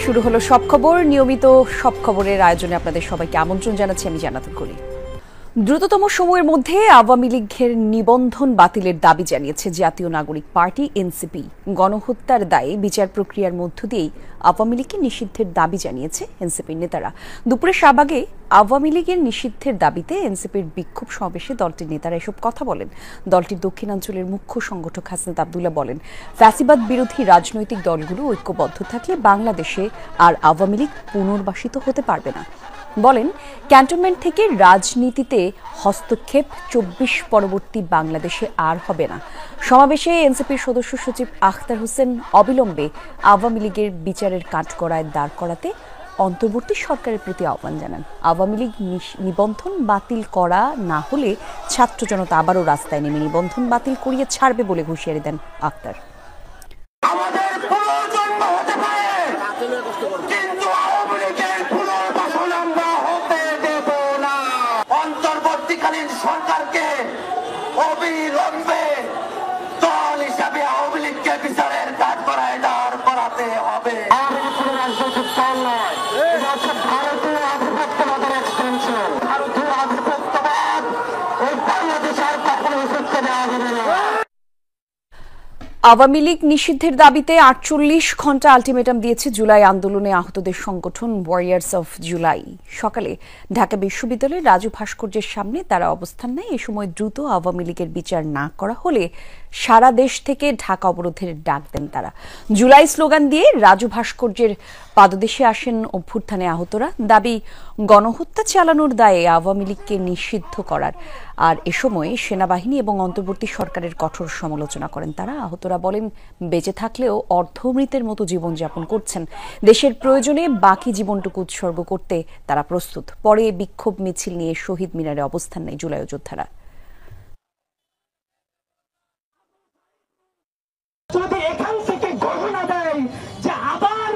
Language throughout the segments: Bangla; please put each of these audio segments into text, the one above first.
শুরু হলো সব খবর। নিয়মিত সব খবরের আয়োজনে আপনাদের সবাইকে আমন্ত্রণ জানাচ্ছি আমি জান্নাতুল করি। দ্রুততম সময়ের মধ্যে আওয়ামী লীগের নিবন্ধন বাতিলের দাবি জানিয়েছে জাতীয় নাগরিক পার্টি এনসিপি। গণহত্যার দায়ে বিচার প্রক্রিয়ার মধ্য দিয়েই আওয়ামী লীগকে নিষিদ্ধের দাবি জানিয়েছে এনসিপির নেতারা। দুপুরে শাহবাগে আওয়ামী লীগের নিষিদ্ধের দাবিতে এনসিপির বিক্ষোভ সমাবেশে দলটির নেতারা এসব কথা বলেন। দলটির দক্ষিণাঞ্চলের মুখ্য সংগঠক হাসনাত আব্দুল্লাহ বলেন, ফ্যাসিবাদ বিরোধী রাজনৈতিক দলগুলো ঐক্যবদ্ধ থাকলে বাংলাদেশে আর আওয়ামী লীগ পুনর্বাসিত হতে পারবে না। বলেন, ক্যান্টনমেন্ট থেকে রাজনীতিতে হস্তক্ষেপ ২৪ পরবর্তী বাংলাদেশে আর হবে না। সমাবেশে এনসিপির সদস্য সচিব আখতার হোসেন অবিলম্বে আওয়ামী লীগের বিচারের কাঠগড়ায় দাঁড় করাতে অন্তর্বর্তী সরকারের প্রতি আহ্বান জানান। আওয়ামী লীগ নিবন্ধন বাতিল করা না হলে ছাত্র জনতা আবারও রাস্তায় নেমে নিবন্ধন বাতিল করিয়ে ছাড়বে বলে হুঁশিয়ারি দেন আখতার। সরকারকে অবিলম্বে দল হিসাবে আওয়ামী লীগকে বিচারের কাঠগড়ায় দাঁড় করাতে হবে। রাজনৈতিক দল নয়, এটা হচ্ছে ভারতীয় আধিপত্যবাদের এক্সটেনশন। ভারতীয় আধিপত্যবাদ এই বাংলাদেশের কখনো করতে দেওয়া যাবে না। আওয়ামী লীগ নিষিদ্ধের দাবিতে ৪৮ ঘণ্টা আলটিমেটাম দিয়েছে জুলাই আন্দোলনে আহতদের সংগঠন ওয়ারিয়ার্স অফ জুলাই। সকালে ঢাকা বিশ্ববিদ্যালয়ের রাজু ভাস্কর্যের সামনে তারা অবস্থান নেয়। এ সময় দ্রুত আওয়ামী লীগের বিচার না করা হলে সারা দেশ থেকে ঢাকা অবরোধের ডাক দেন তারা। জুলাই স্লোগান দিয়ে রাজু ভাস্কর্যের পাদদেশে আসেন অভ্যুত্থানে আহতরা। দাবি, গণহত্যা চালানোর দায়ে আওয়ামী লীগকে নিষিদ্ধ করার। আর এ সময় সেনাবাহিনী এবং অন্তর্বর্তী সরকারের কঠোর সমালোচনা করেন তারা। আহতরা বলেন, বেঁচে থাকলেও অর্ধমৃতের মতো জীবনযাপন করছেন। দেশের প্রয়োজনে বাকি জীবনটুকু উৎসর্গ করতে তারা প্রস্তুত। পরে বিক্ষোভ মিছিল নিয়ে শহীদ মিনারে অবস্থান নেয় জুলাই যোদ্ধারা। যদি এখান থেকে ঘোষণা দেয় যে আবার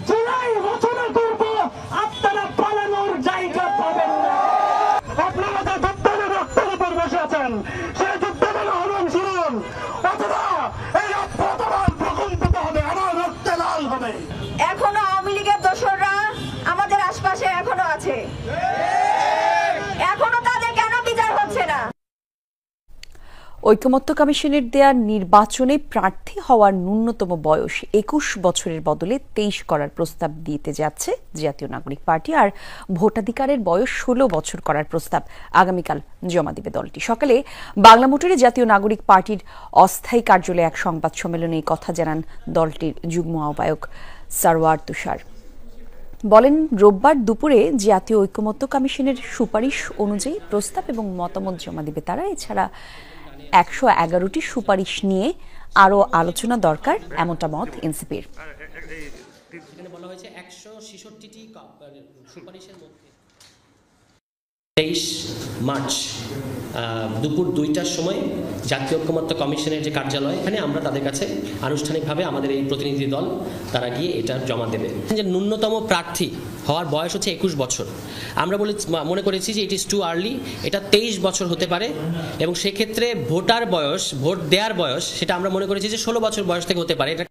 জুলাই রচনা করব, আপনারা পালানোর জায়গা পাবেন না। আপনারা যে যুদ্ধের রক্তের উপর বসে আছেন, সেই যুদ্ধের আহ্বান শুনুন, অথবা এই অভ্যুত্থান প্রকম্পিত হবে, আবার রক্তে লাল হবে। এখনো আওয়ামী লীগের দোসররা আমাদের আশপাশে এখনো আছে, এখনো তাদের কেন বিচার হচ্ছে না? ঐকমত্য কমিশনের দেয়া নির্বাচনে প্রার্থী হওয়ার ন্যূনতম বয়স ২১ বছরের বদলে ২৩ করার প্রস্তাব দিতে যাচ্ছে জাতীয় নাগরিক পার্টি। আর ভোটাধিকারের বয়স ১৬ বছর করার প্রস্তাব আগামীকাল জমা দিবে দলটি। সকালে বাংলা মোটরে জাতীয় নাগরিক পার্টির অস্থায়ী কার্যালয়ে এক সংবাদ সম্মেলনে এই কথা জানান দলটির যুগ্ম আহ্বায়ক সারওয়ার তুষার। বলেন, রোববার দুপুরে জাতীয় ঐকমত্য কমিশনের সুপারিশ অনুযায়ী প্রস্তাব এবং মতামত জমা দিবে তারা। এছাড়া ১১১টি সুপারিশ নিয়ে আরও আলোচনা দরকার, এমনটা মত এনসিপির। বলা হয়েছে ১৬৬টি সুপারিশের মধ্যে ২৩ মার্চ দুপুর ২টার সময় জাতীয় ঐকমত্য কমিশনের যে কার্যালয়, এখানে আমরা তাদের কাছে আনুষ্ঠানিকভাবে আমাদের এই প্রতিনিধি দল তারা গিয়ে এটা জমা দেবে। যে ন্যূনতম প্রার্থী হওয়ার বয়স হচ্ছে ২১ বছর। আমরা মনে করেছি যে ইট ইজ টু আর্লি, এটা ২৩ বছর হতে পারে, এবং সেক্ষেত্রে ভোটার বয়স, ভোট দেওয়ার বয়স, সেটা আমরা মনে করেছি যে ১৬ বছর বয়স থেকে হতে পারে। এটা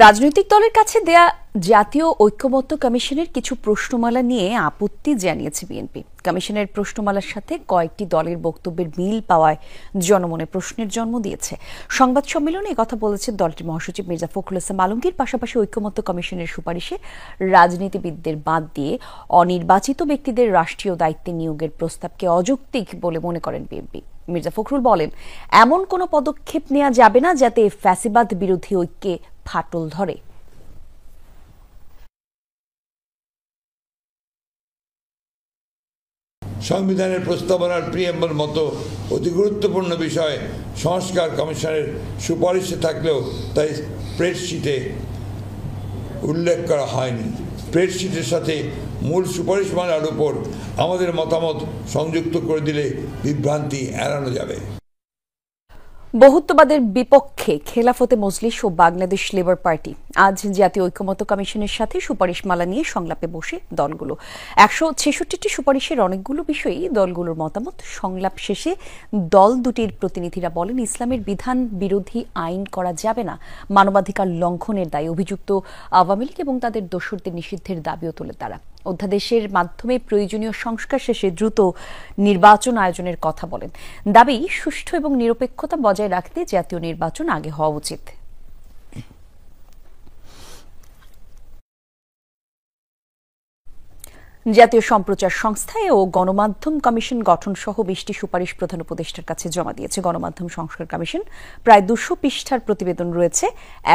রাজনৈতিক দলের কাছে দেয়া জাতীয় ঐকমত্য কমিশনের কিছু প্রশ্নমালা নিয়ে আপত্তি জানিয়েছে বিএনপি। কমিশনের প্রশ্নমালার সাথে কয়েকটি দলের বক্তব্যের মিল পাওয়ায় জনমনে প্রশ্নের জন্ম দিয়েছে। সংবাদ সম্মেলনে কথা বলেছেন দলটির মহাসচিব মির্জা ফখরুল ইসলাম আলমগীর। পাশাপাশি ঐকমত্য কমিশনের সুপারিশে রাজনীতিবিদদের বাদ দিয়ে অনির্বাচিত ব্যক্তিদের রাষ্ট্রীয় দায়িত্বে নিয়োগের প্রস্তাবকে অযৌক্তিক বলে মনে করেন বিএনপি। মির্জা ফখরুল বলেন, এমন কোনো পদক্ষেপ নেওয়া যাবে না যাতে ফ্যাসিবাদ বিরোধী ঐক্যে ফাটল ধরে। সংবিধানের প্রস্তাবনার প্রিএম্বল মতো অতি গুরুত্বপূর্ণ বিষয় সংস্কার কমিশনের সুপারিশে থাকলেও তাই স্প্রেডশিটে উল্লেখ করা হয়নি। স্প্রেডশিটের সাথে মূল সুপারিশমালার উপর আমাদের মতামত সংযুক্ত করে দিলে বিভ্রান্তি এড়ানো যাবে। বহুত্ববাদের বিপক্ষে খেলাফতে মজলিস ও বাংলাদেশ লেবার পার্টি আজ জাতীয় ঐকমত্য কমিশনের সাথে সুপারিশমালা নিয়ে সংলাপে বসে দলগুলো 166টি সুপারিশের অনেকগুলো বিষয়েই দলগুলোর মতামত। সংলাপ শেষে দল দুটির প্রতিনিধিরা বলেন, ইসলামের বিধান বিরোধী আইন করা যাবে না, মানবাধিকার লঙ্ঘনের দায়ে অভিযুক্ত আওয়ামী লীগ এবং তাদের দোসরদের নিষিদ্ধের দাবিও তোলে তারা। অধ্যাদেশের মাধ্যমে প্রয়োজনীয় সংস্কার শেষে দ্রুত নির্বাচন আয়োজনের কথা বলেন। দাবি, সুষ্ঠু এবং নিরপেক্ষতা বজায় রাখতে জাতীয় নির্বাচন আগে হওয়া উচিত। জাতীয় সম্প্রচার সংস্থা ও গণমাধ্যম কমিশন গঠন সহ 20টি সুপারিশ প্রধান উপদেষ্টার কাছে জমা দিয়েছে গণমাধ্যম সংস্কার কমিশন। প্রায় 200 পৃষ্ঠার প্রতিবেদন রয়েছে।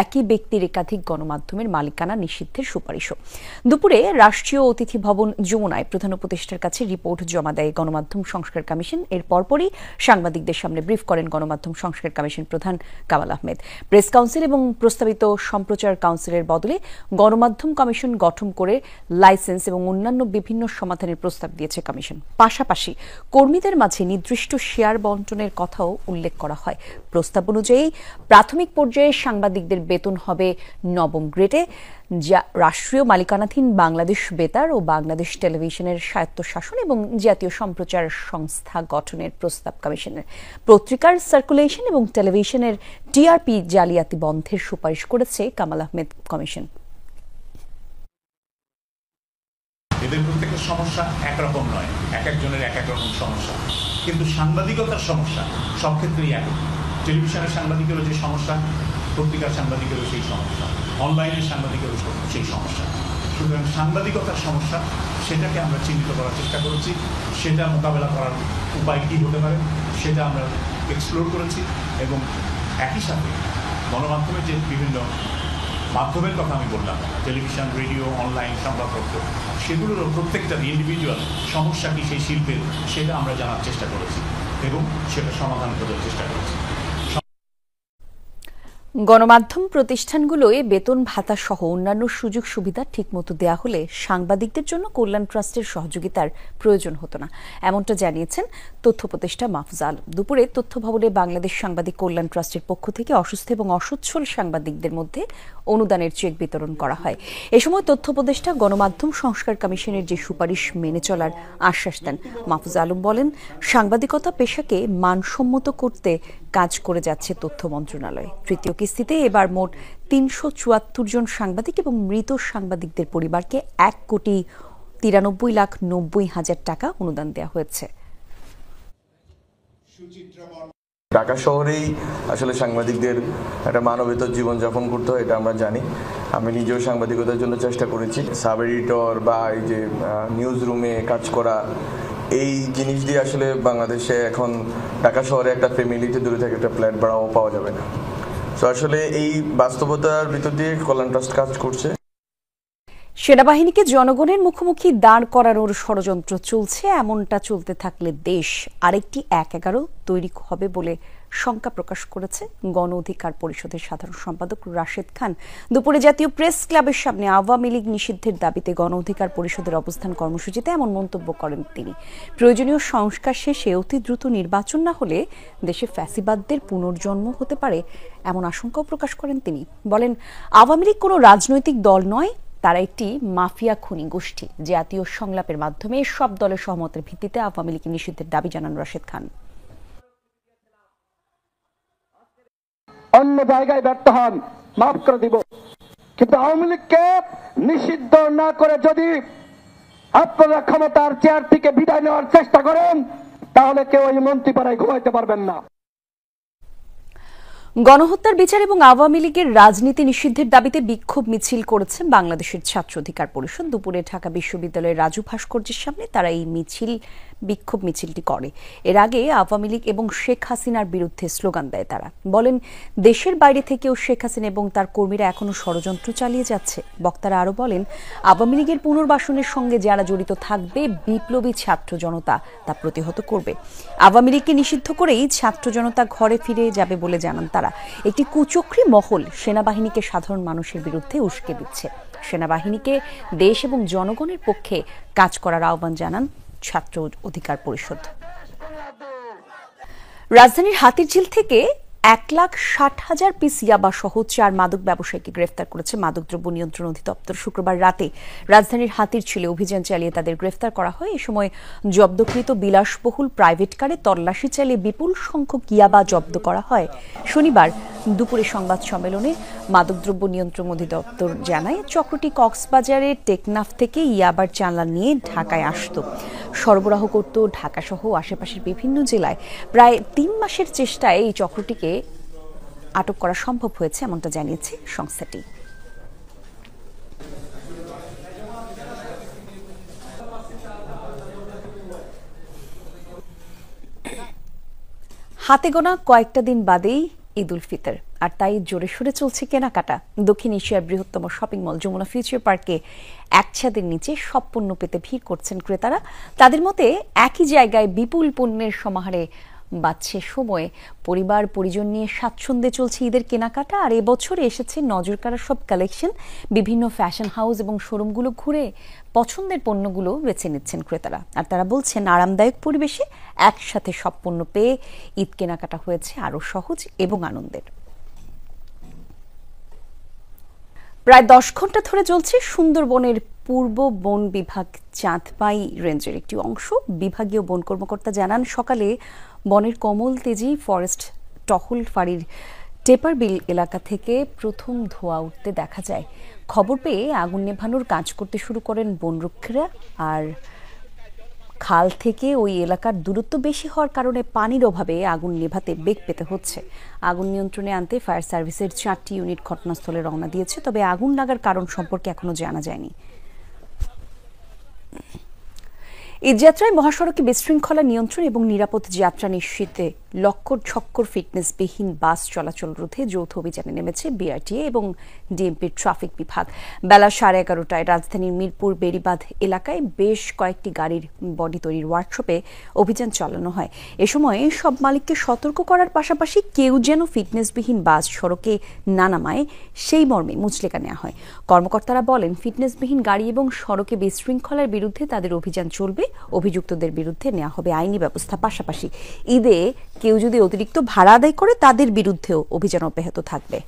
একই ব্যক্তির একাধিক গণমাধ্যমের মালিকানা নিষিদ্ধের সুপারিশও। দুপুরে রাষ্ট্রীয় অতিথি ভবন যমুনায় প্রধান উপদেষ্টার কাছে রিপোর্ট জমা দেয় গণমাধ্যম সংস্কার কমিশন। এর পরপরই সাংবাদিকদের সামনে ব্রিফ করেন গণমাধ্যম সংস্কার কমিশন প্রধান কামাল আহমেদ। প্রেস কাউন্সিল এবং প্রস্তাবিত সম্প্রচার কাউন্সিলের বদলে গণমাধ্যম কমিশন গঠন করে লাইসেন্স এবং অন্যান্য বিভিন্ন সমাধানের প্রস্তাব দিয়েছে কমিশন। পাশাপাশি কর্মীদের মাঝে নির্দিষ্ট শেয়ার বণ্টনের কথাও উল্লেখ করা হয়। প্রস্তাব অনুযায়ী প্রাথমিক পর্যায়ে সাংবাদিকদের বেতন হবে 9ম গ্রেডে, যা রাষ্ট্রীয় মালিকানাধীন বাংলাদেশ বেতার ও বাংলাদেশ টেলিভিশনের স্বায়ত্তশাসন এবং জাতীয় সম্প্রচার সংস্থা গঠনের প্রস্তাব কমিশনের। পত্রিকার সার্কুলেশন এবং টেলিভিশনের টিআরপি জালিয়াতি বন্ধের সুপারিশ করেছে কামাল আহমেদ কমিশন। এদের প্রত্যেকের সমস্যা একরকম নয়, এক একজনের এক এক রকম সমস্যা, কিন্তু সাংবাদিকতার সমস্যা সব ক্ষেত্রেই এক। টেলিভিশনের সাংবাদিকেরও যে সমস্যা, পত্রিকার সাংবাদিকেরও সেই সমস্যা, অনলাইনের সাংবাদিকেরও সেই সমস্যা। সুতরাং সাংবাদিকতার সমস্যা, সেটাকে আমরা চিহ্নিত করার চেষ্টা করেছি। সেটা মোকাবেলা করার উপায় কী হতে পারে সেটা আমরা এক্সপ্লোর করেছি। এবং একই সাথে গণমাধ্যমের যে বিভিন্ন মাধ্যমের কথা আমি বললাম, টেলিভিশন, রেডিও, অনলাইন, সংবাদপত্র, সেগুলোরও প্রত্যেকটার ইন্ডিভিজুয়াল সমস্যা কি সেই শিল্পের, সেটা আমরা জানার চেষ্টা করেছি এবং সেটা সমাধান করার চেষ্টা করেছি। গণমাধ্যম প্রতিষ্ঠানগুলোয় বেতন ভাতা সহ অন্যান্য সুযোগ সুবিধা ঠিকমতো দেয়া হলে সাংবাদিকদের জন্য কল্যাণ ট্রাস্টের সহযোগিতার প্রয়োজন হতো না, এমনটা জানিয়েছেন তথ্য উপদেষ্টা মাহফুজ আলম। দুপুরে তথ্য ভবনে বাংলাদেশ সাংবাদিক কল্যাণ ট্রাস্টের পক্ষ থেকে অসুস্থ এবং অসচ্ছল সাংবাদিকদের মধ্যে অনুদানের চেক বিতরণ করা হয়। এ সময় তথ্য উপদেষ্টা গণমাধ্যম সংস্কার কমিশনের যে সুপারিশ মেনে চলার আশ্বাস দেন। মাহফুজ আলম বলেন, সাংবাদিকতা পেশাকে মানসম্মত করতে কাজ করে যাচ্ছে তথ্য মন্ত্রণালয়। তৃতীয় কিস্তিতে এবার মোট 374 জন সাংবাদিক এবং মৃত সাংবাদিকদের পরিবারকে 1,93,90,000 টাকা অনুদান দেওয়া হয়েছে। ঢাকা শহরেই আসলে সাংবাদিকদের একটা মানবেতর জীবনযাপন করতে হয়, এটা আমরা জানি। আমি নিজেও সাংবাদিকতার জন্য চেষ্টা করেছি। সাব এডিটর বা এই যে নিউজ রুমে কাজ করা, এই জিনিস দিয়ে আসলে বাংলাদেশে এখন ঢাকা শহরে একটা ফ্যামিলিতে দূরে থেকে একটা ফ্ল্যাট ভাড়াও পাওয়া যাবে না। তো আসলে এই বাস্তবতার ভিতর দিয়ে কল্যাণ ট্রাস্ট কাজ করছে। সেনাবাহিনীকে জনগণের মুখোমুখি দাঁড় করানোর ষড়যন্ত্র চলছে, এমনটা চলতে থাকলে দেশ আরেকটি 1-11 তৈরি হবে বলে শঙ্কা প্রকাশ করেছে গণ অধিকার পরিষদের সাধারণ সম্পাদক রাশেদ খান। দুপুরে জাতীয় প্রেস ক্লাবের সামনে আওয়ামী লীগ নিষিদ্ধের দাবিতে গণ অধিকার পরিষদের অবস্থান কর্মসূচিতে এমন মন্তব্য করেন তিনি। প্রয়োজনীয় সংস্কার শেষে অতি দ্রুত নির্বাচন না হলে দেশে ফ্যাসিবাদদের পুনর্জন্ম হতে পারে, এমন আশঙ্কাও প্রকাশ করেন তিনি। বলেন, আওয়ামী লীগ কোনো রাজনৈতিক দল নয়, তারা একটি মাফিয়া খুনি গোষ্ঠী। জাতীয় সংলাপের মাধ্যমে সব দলের সহমতের ভিত্তিতে আওয়ামী লীগ নিষিদ্ধের দাবি জানান রাশেদ খান। অন্য জায়গায় ব্যর্থ হন, মাফ করে দিব, কিন্তু আওয়ামী লীগকে নিষিদ্ধ না করে যদি আপনারা ক্ষমতার চেয়ার থেকে বিদায় নেওয়ার চেষ্টা করেন, তাহলে কেউ এই মন্ত্রীপাড়ায় ঘুমাইতে পারবেন না। গণহত্যার বিচার এবং আওয়ামী লীগের রাজনীতি নিষিদ্ধের দাবিতে বিক্ষোভ মিছিল করেছে বাংলাদেশের ছাত্র অধিকার পরিষদ। দুপুরে ঢাকা বিশ্ববিদ্যালয়ের রাজু ভাস্কর্যের সামনে তারা এই বিক্ষোভ মিছিলটি করে। এর আগে আওয়ামী লীগ এবং শেখ হাসিনার বিরুদ্ধে স্লোগান দেয় তারা। বলেন, দেশের বাইরে থেকেও শেখ হাসিনা এবং তার কর্মীরা এখনো ষড়যন্ত্র চালিয়ে যাচ্ছে। বক্তারা আরও বলেন, আওয়ামী লীগের পুনর্বাসনের সঙ্গে যারা জড়িত থাকবে, বিপ্লবী ছাত্র জনতা তা প্রতিহত করবে। আওয়ামী লীগকে নিষিদ্ধ করেই ছাত্র জনতা ঘরে ফিরে যাবে বলে জানান তারা। একটি কুচক্রী মহল সেনাবাহিনীকে সাধারণ মানুষের বিরুদ্ধে উস্কে দিচ্ছে। সেনাবাহিনীকে দেশ এবং জনগণের পক্ষে কাজ করার আহ্বান জানান ছাত্র অধিকার পরিষদ। রাজধানীর হাতিরঝিল থেকে 1,60,000 পিস ইয়াবা সহ 4 মাদক ব্যবসায়ীকে গ্রেফতার করেছে মাদকদ্রব্য নিয়ন্ত্রণ অধিদপ্তর। শুক্রবার রাতে রাজধানীর হাতিরঝিলে অভিযান চালিয়ে তাদের গ্রেফতার করা হয়। এ সময় জব্দকৃত বিলাসবহুল প্রাইভেট কারে তল্লাশি চালিয়ে বিপুল সংখ্যক ইয়াবা জব্দ করা হয়। শনিবার দুপুরে সংবাদ সম্মেলনে মাদকদ্রব্য নিয়ন্ত্রণ অধিদপ্তর জানায়, চক্রটি কক্সবাজারের টেকনাফ থেকে ইয়াবার চালান নিয়ে ঢাকায় আসত, সরবরাহ করত ঢাকা সহ আশেপাশের বিভিন্ন জেলায়। প্রায় 3 মাসের চেষ্টায় এই চক্রটিকে আটক করা সম্ভব হয়েছে, এমনটা জানিয়েছে সংস্থাটি। হাতে গোনা কয়েকটা দিন বাদেই ঈদ উল ফিতর, আর তাই জোরে সোরে চলছে কেনাকাটা। দক্ষিণ এশিয়ার বৃহত্তম শপিং মল যমুনা ফিউচার পার্কে এক ছাদের নিচে সব পণ্য পেতে ভিড় করছেন ক্রেতারা। তাদের মতে একই জায়গায় বিপুল পণ্যের সমাহারে বাড়ছে সময়ে পরিবার পরিজন নিয়ে স্বাচ্ছন্দ্যে চলছে ঈদের কেনাকাটা। আর এবছরে এসেছে নজরকাড়া সব কালেকশন। বিভিন্ন ফ্যাশন হাউস এবং শোরুমগুলো ঘুরে পছন্দের পণ্যগুলো বেছে নিচ্ছেন ক্রেতারা। আর তারা বলছেন, আরামদায়ক পরিবেশে একসাথে সব পণ্য পেয়ে ঈদ কেনাকাটা হয়েছে আরো সহজ এবং আনন্দের। প্রায় 10 ঘন্টা ধরে চলছে সুন্দরবনের পূর্ব বন বিভাগ চাঁদপাই রেঞ্জের একটি অংশ। বিভাগীয় বন কর্মকর্তা জানান, সকালে বনের কমল তেজি ফরেস্ট টহল ফাঁড়ির টেপারবিল এলাকা থেকে প্রথম ধোঁয়া উঠতে দেখা যায়। খবর পেয়ে আগুন নেভানোর কাজ করতে শুরু করেন বনরক্ষীরা। আর খাল থেকে ওই এলাকার দূরত্ব বেশি হওয়ার কারণে পানির অভাবে আগুন নেভাতে বেগ পেতে হচ্ছে। আগুন নিয়ন্ত্রণে আনতে ফায়ার সার্ভিসের 4টি ইউনিট ঘটনাস্থলে রওনা দিয়েছে, তবে আগুন লাগার কারণ সম্পর্কে এখনো জানা যায়নি। ঈদযাত্রায় মহাসড়কে বিশৃঙ্খলা নিয়ন্ত্রণ এবং নিরাপদ যাত্রা নিশ্চিতে লক্কর ফিটনেসবিহীন বাস চলাচল রোধে যৌথ অভিযানে নেমেছে বিআরটিএ এবং ডিএমপির ট্রাফিক বিভাগ। বেলা 11:30টায় রাজধানীর মিরপুর বেড়িবাঁধ এলাকায় বেশ কয়েকটি গাড়ির বডি তৈরির ওয়ার্কশপে অভিযান চালানো হয়। এ সময় সব মালিককে সতর্ক করার পাশাপাশি কেউ যেন ফিটনেসবিহীন বাস সড়কে না নামায় সেই মর্মে মুচলেকা নেওয়া হয়। কর্মকর্তারা বলেন, ফিটনেসবিহীন গাড়ি এবং সড়কে বিশৃঙ্খলার বিরুদ্ধে তাদের অভিযান চলবে। অভিযুক্তদের বিরুদ্ধে নেওয়া হবে আইনি ব্যবস্থা। পাশাপাশি ঈদে কেউ যদি অতিরিক্ত ভাড়া আদায় করে তাদের বিরুদ্ধেও অভিযান অব্যাহত থাকবে।